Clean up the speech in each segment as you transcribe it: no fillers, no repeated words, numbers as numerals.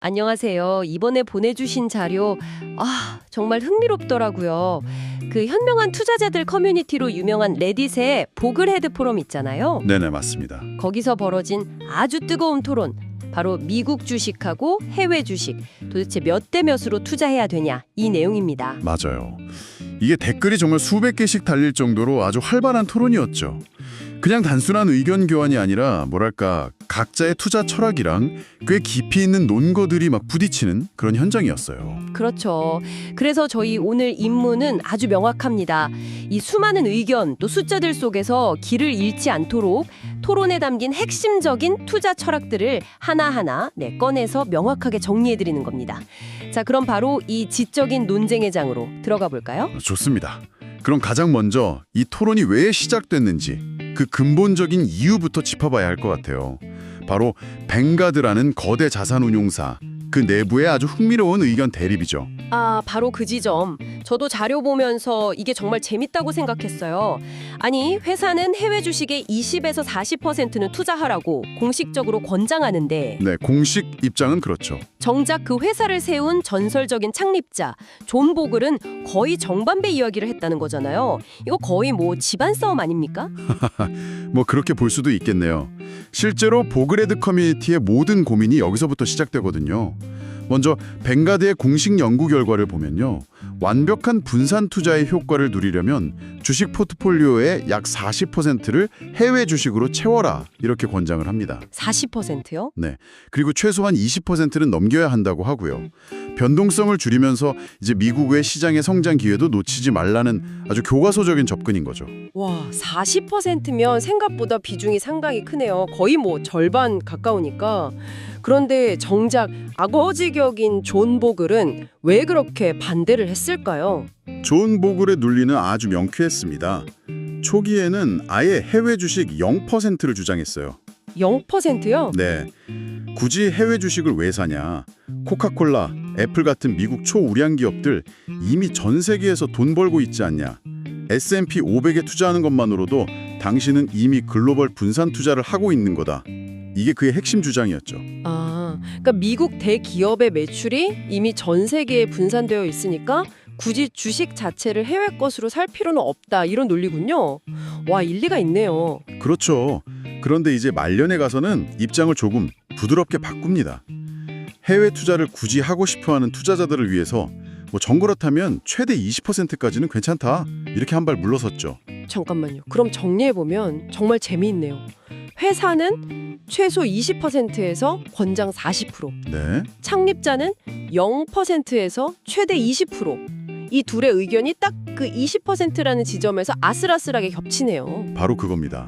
안녕하세요. 이번에 보내주신 자료, 정말 흥미롭더라고요. 그 현명한 투자자들 커뮤니티로 유명한 레딧의 보글헤드 포럼 있잖아요. 네네, 맞습니다. 거기서 벌어진 아주 뜨거운 토론. 바로 미국 주식하고 해외 주식, 도대체 몇 대 몇으로 투자해야 되냐, 이 내용입니다. 맞아요. 이게 댓글이 정말 수백 개씩 달릴 정도로 아주 활발한 토론이었죠. 그냥 단순한 의견 교환이 아니라 뭐랄까 각자의 투자 철학이랑 꽤 깊이 있는 논거들이 막 부딪히는 그런 현장이었어요. 그렇죠. 그래서 저희 오늘 입문은 아주 명확합니다. 이 수많은 의견 또 숫자들 속에서 길을 잃지 않도록 토론에 담긴 핵심적인 투자 철학들을 하나하나 꺼내서 명확하게 정리해드리는 겁니다. 자, 그럼 바로 이 지적인 논쟁의 장으로 들어가 볼까요? 좋습니다. 그럼 가장 먼저 이 토론이 왜 시작됐는지 그 근본적인 이유부터 짚어봐야 할 것 같아요. 바로 뱅가드라는 거대 자산운용사, 그 내부의 아주 흥미로운 의견 대립이죠. 바로 그 지점. 저도 자료 보면서 이게 정말 재밌다고 생각했어요. 아니, 회사는 해외 주식의 20에서 40%는 투자하라고 공식적으로 권장하는데 네, 공식 입장은 그렇죠. 정작 그 회사를 세운 전설적인 창립자 존 보글은 거의 정반대 이야기를 했다는 거잖아요. 이거 거의 뭐 집안 싸움 아닙니까? 뭐 그렇게 볼 수도 있겠네요. 실제로 보글헤드 커뮤니티의 모든 고민이 여기서부터 시작되거든요. 먼저 뱅가드의 공식 연구 결과를 보면요. 완벽한 분산 투자의 효과를 누리려면 주식 포트폴리오의 약 40%를 해외 주식으로 채워라, 이렇게 권장을 합니다. 40%요? 네. 그리고 최소한 20%는 넘겨야 한다고 하고요. 변동성을 줄이면서 이제 미국의 시장의 성장 기회도 놓치지 말라는 아주 교과서적인 접근인 거죠. 와, 40%면 생각보다 비중이 상당히 크네요. 거의 뭐 절반 가까우니까. 그런데 정작 아거지격인 존 보글은 왜 그렇게 반대를 했을까요? 존 보글의 논리는 아주 명쾌했습니다. 초기에는 아예 해외 주식 0%를 주장했어요. 0%요? 네. 굳이 해외 주식을 왜 사냐? 코카콜라, 애플 같은 미국 초우량 기업들 이미 전 세계에서 돈 벌고 있지 않냐? S&P 500에 투자하는 것만으로도 당신은 이미 글로벌 분산 투자를 하고 있는 거다. 이게 그의 핵심 주장이었죠. 그러니까 미국 대기업의 매출이 이미 전 세계에 분산되어 있으니까 굳이 주식 자체를 해외 것으로 살 필요는 없다, 이런 논리군요. 와, 일리가 있네요. 그렇죠. 그런데 이제 말년에 가서는 입장을 조금 부드럽게 바꿉니다. 해외 투자를 굳이 하고 싶어하는 투자자들을 위해서 전 그렇다면 최대 20%까지는 괜찮다, 이렇게 한 발 물러섰죠. 잠깐만요. 그럼 정리해보면 정말 재미있네요. 회사는 최소 20%에서 권장 40%, 네. 창립자는 0%에서 최대 20%. 이 둘의 의견이 딱 그 20%라는 지점에서 아슬아슬하게 겹치네요. 바로 그겁니다.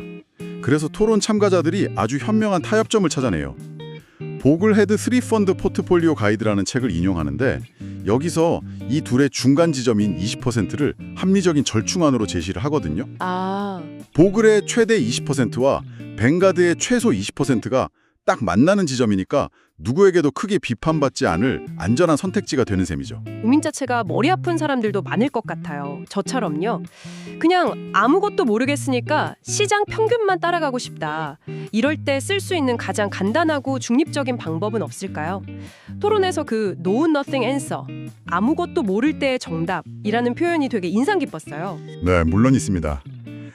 그래서 토론 참가자들이 아주 현명한 타협점을 찾아내요. 보글헤드 3펀드 포트폴리오 가이드라는 책을 인용하는데 여기서 이 둘의 중간 지점인 20%를 합리적인 절충안으로 제시를 하거든요. 보글의 최대 20%와 뱅가드의 최소 20%가 딱 만나는 지점이니까 누구에게도 크게 비판받지 않을 안전한 선택지가 되는 셈이죠. 고민 자체가 머리 아픈 사람들도 많을 것 같아요. 저처럼요. 그냥 아무것도 모르겠으니까 시장 평균만 따라가고 싶다. 이럴 때 쓸 수 있는 가장 간단하고 중립적인 방법은 없을까요? 토론에서 그 know nothing answer, 아무것도 모를 때의 정답이라는 표현이 되게 인상 깊었어요. 네, 물론 있습니다.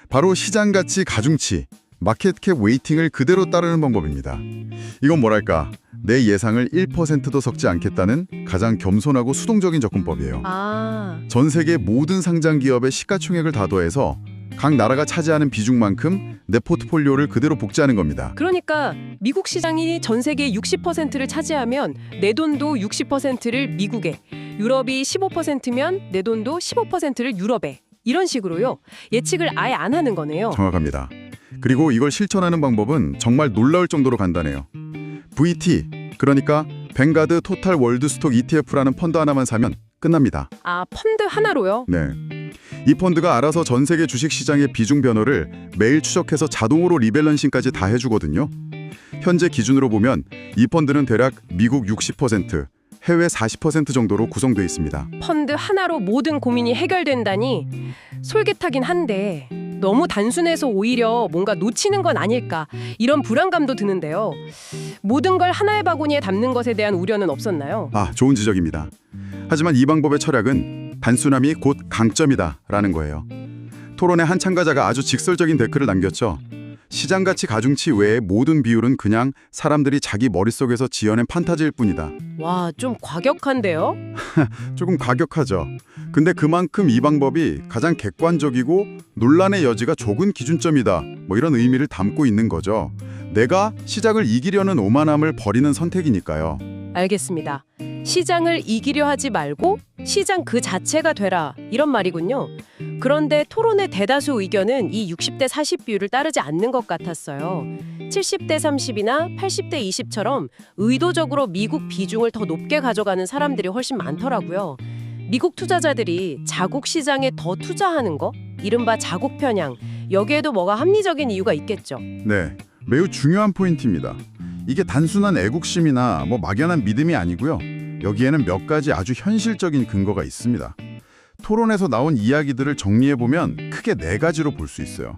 바로 시장가치 가중치, 마켓캡 웨이팅을 그대로 따르는 방법입니다. 이건 뭐랄까, 내 예상을 1%도 섞지 않겠다는 가장 겸손하고 수동적인 접근법이에요. 전 세계 모든 상장 기업의 시가총액을 다 더해서 각 나라가 차지하는 비중만큼 내 포트폴리오를 그대로 복제하는 겁니다. 그러니까 미국 시장이 전 세계의 60%를 차지하면 내 돈도 60%를 미국에, 유럽이 15%면 내 돈도 15%를 유럽에, 이런 식으로요. 예측을 아예 안 하는 거네요. 정확합니다. 그리고 이걸 실천하는 방법은 정말 놀라울 정도로 간단해요. VT, 그러니까 뱅가드 토탈 월드 스톡 ETF라는 펀드 하나만 사면 끝납니다. 펀드 하나로요? 네. 이 펀드가 알아서 전 세계 주식 시장의 비중 변화를 매일 추적해서 자동으로 리밸런싱까지 다 해주거든요. 현재 기준으로 보면 이 펀드는 대략 미국 60%, 해외 40% 정도로 구성되어 있습니다. 펀드 하나로 모든 고민이 해결된다니 솔깃하긴 한데 너무 단순해서 오히려 뭔가 놓치는 건 아닐까 이런 불안감도 드는데요. 모든 걸 하나의 바구니에 담는 것에 대한 우려는 없었나요? 좋은 지적입니다. 하지만 이 방법의 철학은 단순함이 곧 강점이다라는 거예요. 토론의 한 참가자가 아주 직설적인 댓글을 남겼죠. 시장가치 가중치 외의 모든 비율은 그냥 사람들이 자기 머릿속에서 지어낸 판타지일 뿐이다. 와, 좀 과격한데요? 조금 과격하죠. 근데 그만큼 이 방법이 가장 객관적이고 논란의 여지가 적은 기준점이다. 뭐 이런 의미를 담고 있는 거죠. 내가 시장을 이기려는 오만함을 버리는 선택이니까요. 알겠습니다. 시장을 이기려 하지 말고 시장 그 자체가 되라 이런 말이군요. 그런데 토론의 대다수 의견은 이 60대 40 비율을 따르지 않는 것 같았어요. 70대 30이나 80대 20처럼 의도적으로 미국 비중을 더 높게 가져가는 사람들이 훨씬 많더라고요. 미국 투자자들이 자국 시장에 더 투자하는 거? 이른바 자국 편향. 여기에도 뭐가 합리적인 이유가 있겠죠. 네, 매우 중요한 포인트입니다. 이게 단순한 애국심이나 막연한 믿음이 아니고요. 여기에는 몇 가지 아주 현실적인 근거가 있습니다. 토론에서 나온 이야기들을 정리해보면 크게 4가지로 볼 수 있어요.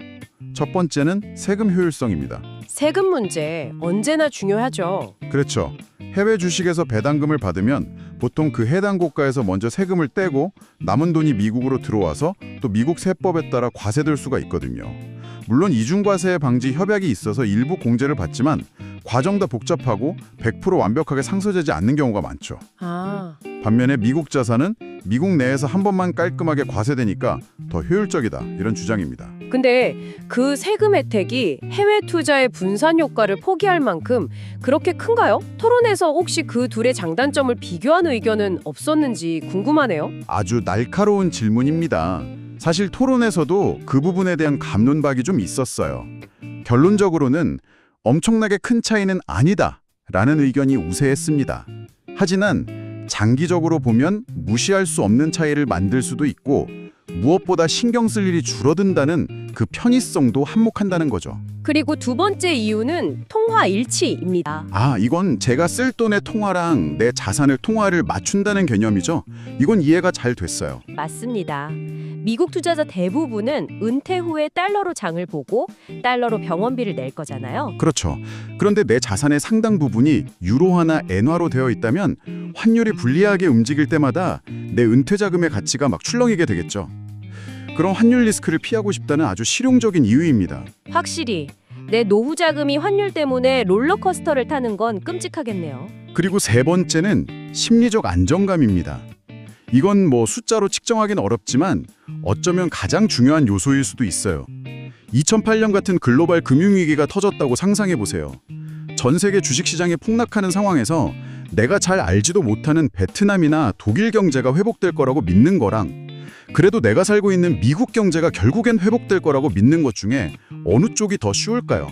첫 번째는 세금 효율성입니다. 세금 문제 언제나 중요하죠. 그렇죠. 해외 주식에서 배당금을 받으면 보통 그 해당 국가에서 먼저 세금을 떼고 남은 돈이 미국으로 들어와서 또 미국 세법에 따라 과세될 수가 있거든요. 물론 이중과세 방지 협약이 있어서 일부 공제를 받지만 과정도 복잡하고 100% 완벽하게 상쇄되지 않는 경우가 많죠. 반면에 미국 자산은 미국 내에서 한 번만 깔끔하게 과세되니까 더 효율적이다 이런 주장입니다. 근데 그 세금 혜택이 해외 투자의 분산 효과를 포기할 만큼 그렇게 큰가요? 토론에서 혹시 그 둘의 장단점을 비교하는 의견은 없었는지 궁금하네요. 아주 날카로운 질문입니다. 사실 토론에서도 그 부분에 대한 갑론박이 좀 있었어요. 결론적으로는 엄청나게 큰 차이는 아니다라는 의견이 우세했습니다. 하지만 장기적으로 보면 무시할 수 없는 차이를 만들 수도 있고 무엇보다 신경 쓸 일이 줄어든다는 그 편의성도 한몫한다는 거죠. 그리고 두 번째 이유는 통화 일치입니다. 이건 제가 쓸 돈의 통화랑 내 자산의 통화를 맞춘다는 개념이죠. 이건 이해가 잘 됐어요. 맞습니다. 미국 투자자 대부분은 은퇴 후에 달러로 장을 보고 달러로 병원비를 낼 거잖아요. 그렇죠. 그런데 내 자산의 상당 부분이 유로화나 엔화로 되어 있다면 환율이 불리하게 움직일 때마다 내 은퇴 자금의 가치가 막 출렁이게 되겠죠. 그런 환율 리스크를 피하고 싶다는 아주 실용적인 이유입니다. 확실히 내 노후 자금이 환율 때문에 롤러코스터를 타는 건 끔찍하겠네요. 그리고 세 번째는 심리적 안정감입니다. 이건 숫자로 측정하기는 어렵지만 어쩌면 가장 중요한 요소일 수도 있어요. 2008년 같은 글로벌 금융위기가 터졌다고 상상해 보세요. 전 세계 주식시장이 폭락하는 상황에서 내가 잘 알지도 못하는 베트남이나 독일 경제가 회복될 거라고 믿는 거랑 그래도 내가 살고 있는 미국 경제가 결국엔 회복될 거라고 믿는 것 중에 어느 쪽이 더 쉬울까요?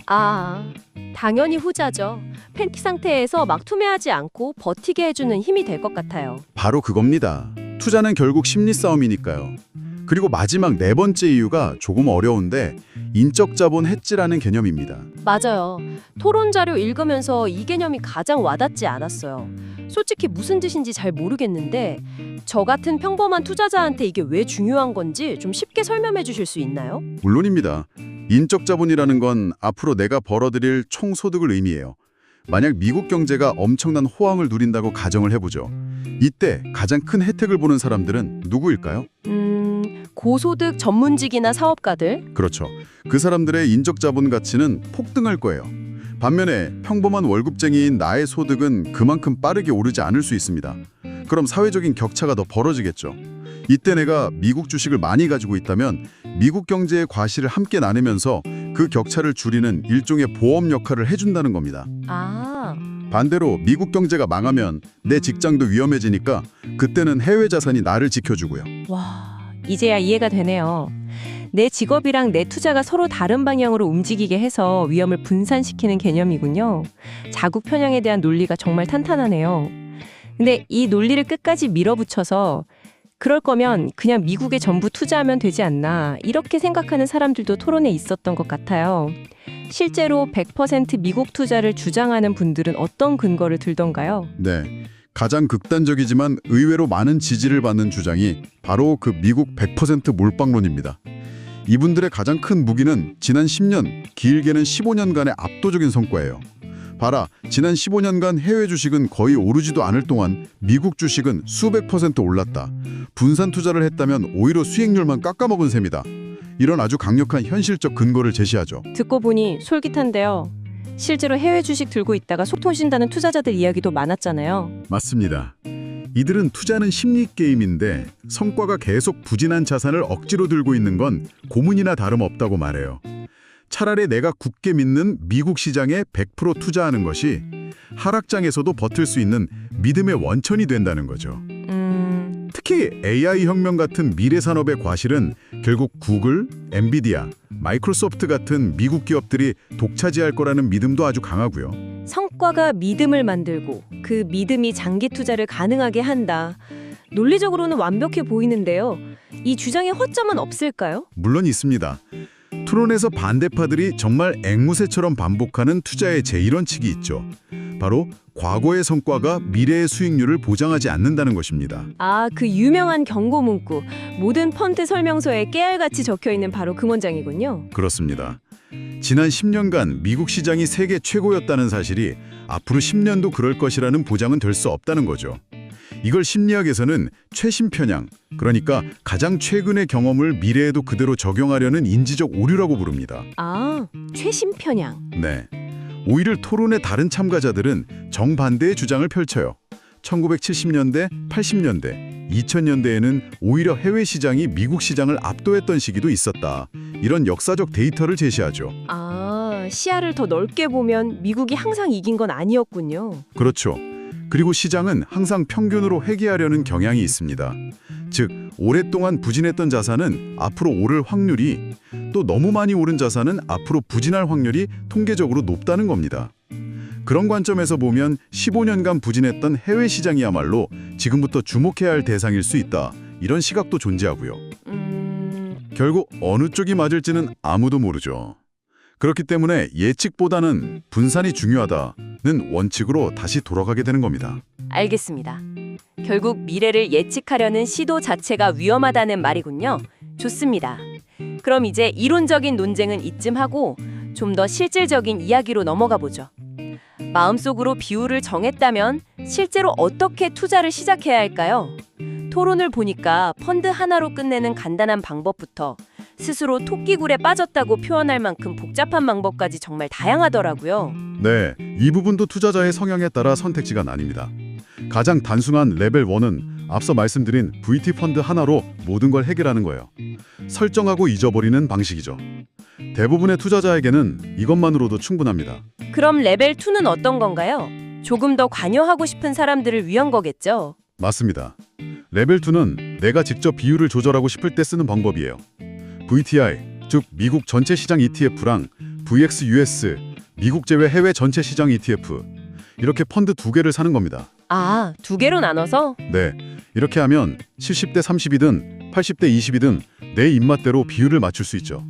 당연히 후자죠. 패닉 상태에서 막 투매하지 않고 버티게 해주는 힘이 될 것 같아요. 바로 그겁니다. 투자는 결국 심리 싸움이니까요. 그리고 마지막 4번째 이유가 조금 어려운데 인적 자본 해지라는 개념입니다. 맞아요. 토론 자료 읽으면서 이 개념이 가장 와닿지 않았어요. 솔직히 무슨 뜻인지 잘 모르겠는데 저 같은 평범한 투자자한테 이게 왜 중요한 건지 좀 쉽게 설명해 주실 수 있나요? 물론입니다. 인적 자본이라는 건 앞으로 내가 벌어들일 총 소득을 의미해요. 만약 미국 경제가 엄청난 호황을 누린다고 가정을 해보죠. 이때 가장 큰 혜택을 보는 사람들은 누구일까요? 고소득 전문직이나 사업가들? 그렇죠. 그 사람들의 인적 자본 가치는 폭등할 거예요. 반면에 평범한 월급쟁이인 나의 소득은 그만큼 빠르게 오르지 않을 수 있습니다. 그럼 사회적인 격차가 더 벌어지겠죠. 이때 내가 미국 주식을 많이 가지고 있다면 미국 경제의 과실을 함께 나누면서 그 격차를 줄이는 일종의 보험 역할을 해준다는 겁니다. 반대로 미국 경제가 망하면 내 직장도 위험해지니까 그때는 해외 자산이 나를 지켜주고요. 와, 이제야 이해가 되네요. 내 직업이랑 내 투자가 서로 다른 방향으로 움직이게 해서 위험을 분산시키는 개념이군요. 자국 편향에 대한 논리가 정말 탄탄하네요. 근데 이 논리를 끝까지 밀어붙여서 그럴 거면 그냥 미국에 전부 투자하면 되지 않나 이렇게 생각하는 사람들도 토론에 있었던 것 같아요. 실제로 100% 미국 투자를 주장하는 분들은 어떤 근거를 들던가요? 네, 가장 극단적이지만 의외로 많은 지지를 받는 주장이 바로 그 미국 100% 몰빵론입니다. 이분들의 가장 큰 무기는 지난 10년, 길게는 15년간의 압도적인 성과예요. 봐라, 지난 15년간 해외 주식은 거의 오르지도 않을 동안 미국 주식은 수백 % 올랐다. 분산 투자를 했다면 오히려 수익률만 깎아먹은 셈이다. 이런 아주 강력한 현실적 근거를 제시하죠. 듣고 보니 솔깃한데요. 실제로 해외 주식 들고 있다가 속 터진다는 투자자들 이야기도 많았잖아요. 맞습니다. 이들은 투자는 심리 게임인데 성과가 계속 부진한 자산을 억지로 들고 있는 건 고문이나 다름없다고 말해요. 차라리 내가 굳게 믿는 미국 시장에 100% 투자하는 것이 하락장에서도 버틸 수 있는 믿음의 원천이 된다는 거죠. 특히 AI 혁명 같은 미래 산업의 과실은 결국 구글, 엔비디아, 마이크로소프트 같은 미국 기업들이 독차지할 거라는 믿음도 아주 강하고요. 성과가 믿음을 만들고 그 믿음이 장기 투자를 가능하게 한다. 논리적으로는 완벽해 보이는데요. 이 주장에 허점은 없을까요? 물론 있습니다. 토론에서 반대파들이 정말 앵무새처럼 반복하는 투자의 제1원칙이 있죠. 바로 과거의 성과가 미래의 수익률을 보장하지 않는다는 것입니다. 아, 그 유명한 경고 문구. 모든 펀드 설명서에 깨알같이 적혀있는 바로 그 문장이군요. 그렇습니다. 지난 10년간 미국 시장이 세계 최고였다는 사실이 앞으로 10년도 그럴 것이라는 보장은 될 수 없다는 거죠. 이걸 심리학에서는 최신 편향, 그러니까 가장 최근의 경험을 미래에도 그대로 적용하려는 인지적 오류라고 부릅니다. 아, 최신 편향. 네. 오히려 토론의 다른 참가자들은 정반대의 주장을 펼쳐요. 1970년대, 80년대, 2000년대에는 오히려 해외 시장이 미국 시장을 압도했던 시기도 있었다. 이런 역사적 데이터를 제시하죠. 아, 시야를 더 넓게 보면 미국이 항상 이긴 건 아니었군요. 그렇죠. 그리고 시장은 항상 평균으로 회귀하려는 경향이 있습니다. 즉, 오랫동안 부진했던 자산은 앞으로 오를 확률이, 또 너무 많이 오른 자산은 앞으로 부진할 확률이 통계적으로 높다는 겁니다. 그런 관점에서 보면 15년간 부진했던 해외 시장이야말로 지금부터 주목해야 할 대상일 수 있다. 이런 시각도 존재하고요. 결국 어느 쪽이 맞을지는 아무도 모르죠. 그렇기 때문에 예측보다는 분산이 중요하다는 원칙으로 다시 돌아가게 되는 겁니다. 알겠습니다. 결국 미래를 예측하려는 시도 자체가 위험하다는 말이군요. 좋습니다. 그럼 이제 이론적인 논쟁은 이쯤 하고 좀 더 실질적인 이야기로 넘어가 보죠. 마음속으로 비율을 정했다면 실제로 어떻게 투자를 시작해야 할까요? 토론을 보니까 펀드 하나로 끝내는 간단한 방법부터 스스로 토끼굴에 빠졌다고 표현할 만큼 복잡한 방법까지 정말 다양하더라고요. 네, 이 부분도 투자자의 성향에 따라 선택지가 나뉩니다. 가장 단순한 레벨 1은 앞서 말씀드린 VT 펀드 하나로 모든 걸 해결하는 거예요. 설정하고 잊어버리는 방식이죠. 대부분의 투자자에게는 이것만으로도 충분합니다. 그럼 레벨 2는 어떤 건가요? 조금 더 관여하고 싶은 사람들을 위한 거겠죠? 맞습니다. 레벨 2는 내가 직접 비율을 조절하고 싶을 때 쓰는 방법이에요. VTI, 즉 미국 전체 시장 ETF랑 VXUS, 미국 제외 해외 전체 시장 ETF, 이렇게 펀드 2개를 사는 겁니다. 아, 2개로 나눠서? 네, 이렇게 하면 70대 30이든 80대 20이든 내 입맛대로 비율을 맞출 수 있죠.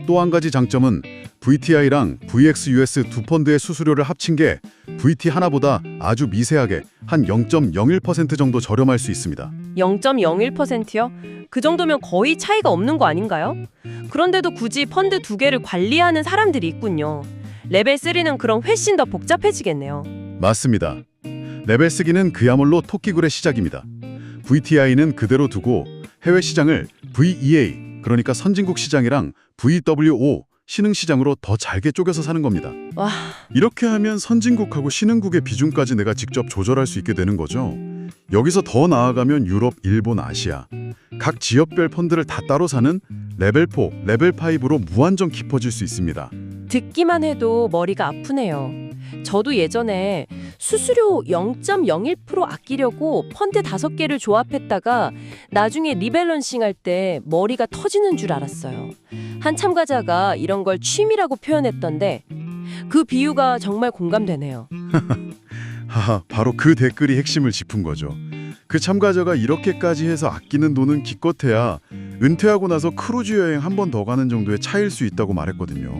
또 한 가지 장점은 VTI랑 VXUS 두 펀드의 수수료를 합친 게 VT 하나보다 아주 미세하게 한 0.01% 정도 저렴할 수 있습니다. 0.01%요? 그 정도면 거의 차이가 없는 거 아닌가요? 그런데도 굳이 펀드 2개를 관리하는 사람들이 있군요. 레벨 3는 그럼 훨씬 더 복잡해지겠네요. 맞습니다. 레벨 3는 그야말로 토끼굴의 시작입니다. VTI는 그대로 두고 해외 시장을 VEA, 그러니까 선진국 시장이랑 VWO, 신흥시장으로 더 잘게 쪼개서 사는 겁니다. 와, 이렇게 하면 선진국하고 신흥국의 비중까지 내가 직접 조절할 수 있게 되는 거죠. 여기서 더 나아가면 유럽, 일본, 아시아 각 지역별 펀드를 다 따로 사는 레벨 4, 레벨 5로 무한정 깊어질 수 있습니다. 듣기만 해도 머리가 아프네요. 저도 예전에 수수료 0.01% 아끼려고 펀드 5개를 조합했다가 나중에 리밸런싱 할 때 머리가 터지는 줄 알았어요. 한 참가자가 이런 걸 취미라고 표현했던데 그 비유가 정말 공감되네요. 하하, 바로 그 댓글이 핵심을 짚은 거죠. 그 참가자가 이렇게까지 해서 아끼는 돈은 기껏해야 은퇴하고 나서 크루즈 여행 한 번 더 가는 정도의 차이일 수 있다고 말했거든요.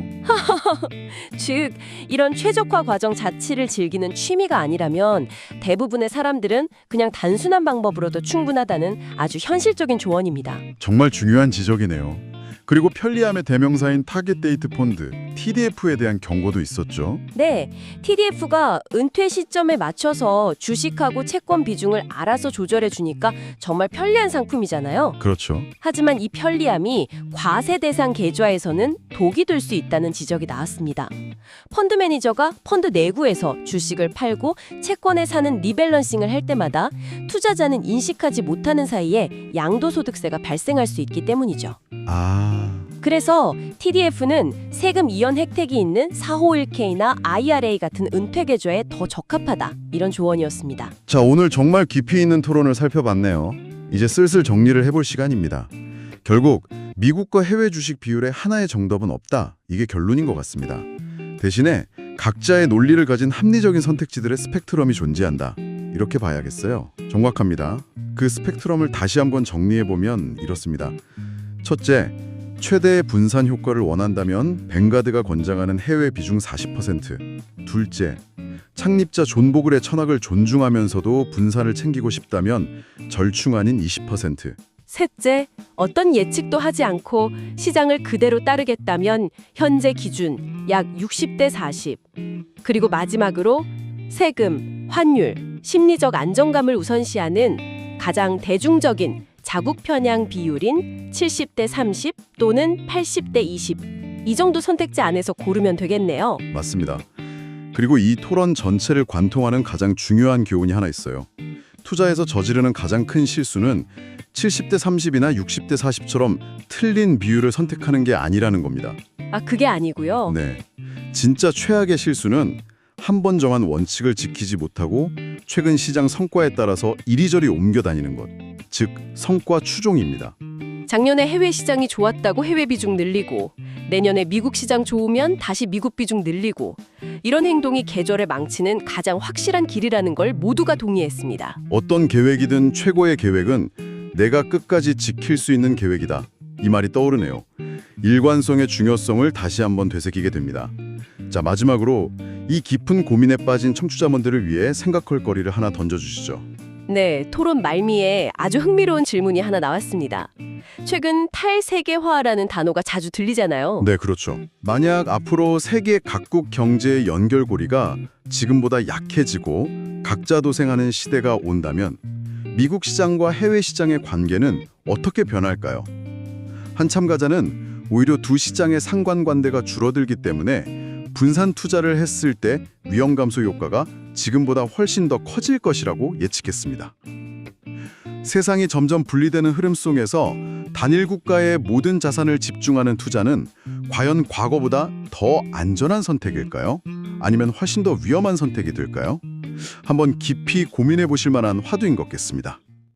즉, 이런 최적화 과정 자체를 즐기는 취미가 아니라면 대부분의 사람들은 그냥 단순한 방법으로도 충분하다는 아주 현실적인 조언입니다. 정말 중요한 지적이네요. 그리고 편리함의 대명사인 타겟 데이트 펀드, TDF에 대한 경고도 있었죠. 네, TDF가 은퇴 시점에 맞춰서 주식하고 채권 비중을 알아서 조절해 주니까 정말 편리한 상품이잖아요. 그렇죠. 하지만 이 편리함이 과세 대상 계좌에서는 독이 될 수 있다는 지적이 나왔습니다. 펀드 매니저가 펀드 내부에서 주식을 팔고 채권에 사는 리밸런싱을 할 때마다 투자자는 인식하지 못하는 사이에 양도소득세가 발생할 수 있기 때문이죠. 그래서 TDF는 세금 이연 혜택이 있는 451K나 IRA 같은 은퇴 계좌에 더 적합하다, 이런 조언이었습니다. 자, 오늘 정말 깊이 있는 토론을 살펴봤네요. 이제 슬슬 정리를 해볼 시간입니다. 결국 미국과 해외 주식 비율에 하나의 정답은 없다, 이게 결론인 것 같습니다. 대신에 각자의 논리를 가진 합리적인 선택지들의 스펙트럼이 존재한다, 이렇게 봐야겠어요. 정확합니다. 그 스펙트럼을 다시 한번 정리해보면 이렇습니다. 첫째, 최대의 분산 효과를 원한다면 뱅가드가 권장하는 해외 비중 40%. 둘째, 창립자 존 보글의 철학을 존중하면서도 분산을 챙기고 싶다면 절충 아닌 20%. 셋째, 어떤 예측도 하지 않고 시장을 그대로 따르겠다면 현재 기준 약 60대 40. 그리고 마지막으로 세금, 환율, 심리적 안정감을 우선시하는 가장 대중적인 자국 편향 비율인 70대 30 또는 80대 20. 이 정도 선택지 안에서 고르면 되겠네요. 맞습니다. 그리고 이 토론 전체를 관통하는 가장 중요한 교훈이 하나 있어요. 투자에서 저지르는 가장 큰 실수는 70대 30이나 60대 40처럼 틀린 비율을 선택하는 게 아니라는 겁니다. 아, 그게 아니고요. 네, 진짜 최악의 실수는 한 번 정한 원칙을 지키지 못하고 최근 시장 성과에 따라서 이리저리 옮겨 다니는 것, 즉 성과 추종입니다. 작년에 해외 시장이 좋았다고 해외 비중 늘리고 내년에 미국 시장 좋으면 다시 미국 비중 늘리고, 이런 행동이 계절을 망치는 가장 확실한 길이라는 걸 모두가 동의했습니다. 어떤 계획이든 최고의 계획은 내가 끝까지 지킬 수 있는 계획이다, 이 말이 떠오르네요. 일관성의 중요성을 다시 한번 되새기게 됩니다. 자, 마지막으로 이 깊은 고민에 빠진 청취자분들을 위해 생각할 거리를 하나 던져주시죠. 네, 토론 말미에 아주 흥미로운 질문이 하나 나왔습니다. 최근 탈세계화라는 단어가 자주 들리잖아요. 네, 그렇죠. 만약 앞으로 세계 각국 경제의 연결고리가 지금보다 약해지고 각자 도생하는 시대가 온다면 미국 시장과 해외 시장의 관계는 어떻게 변할까요? 한 참가자는 오히려 두 시장의 상관관계가 줄어들기 때문에 분산 투자를 했을 때 위험 감소 효과가 지금보다 훨씬 더 커질 것이라고 예측했습니다. 세상이 점점 분리되는 흐름 속에서 단일 국가의 모든 자산을 집중하는 투자는 과연 과거보다 더 안전한 선택일까요? 아니면 훨씬 더 위험한 선택이 될까요? 한번 깊이 고민해 보실 만한 화두인 것 같습니다.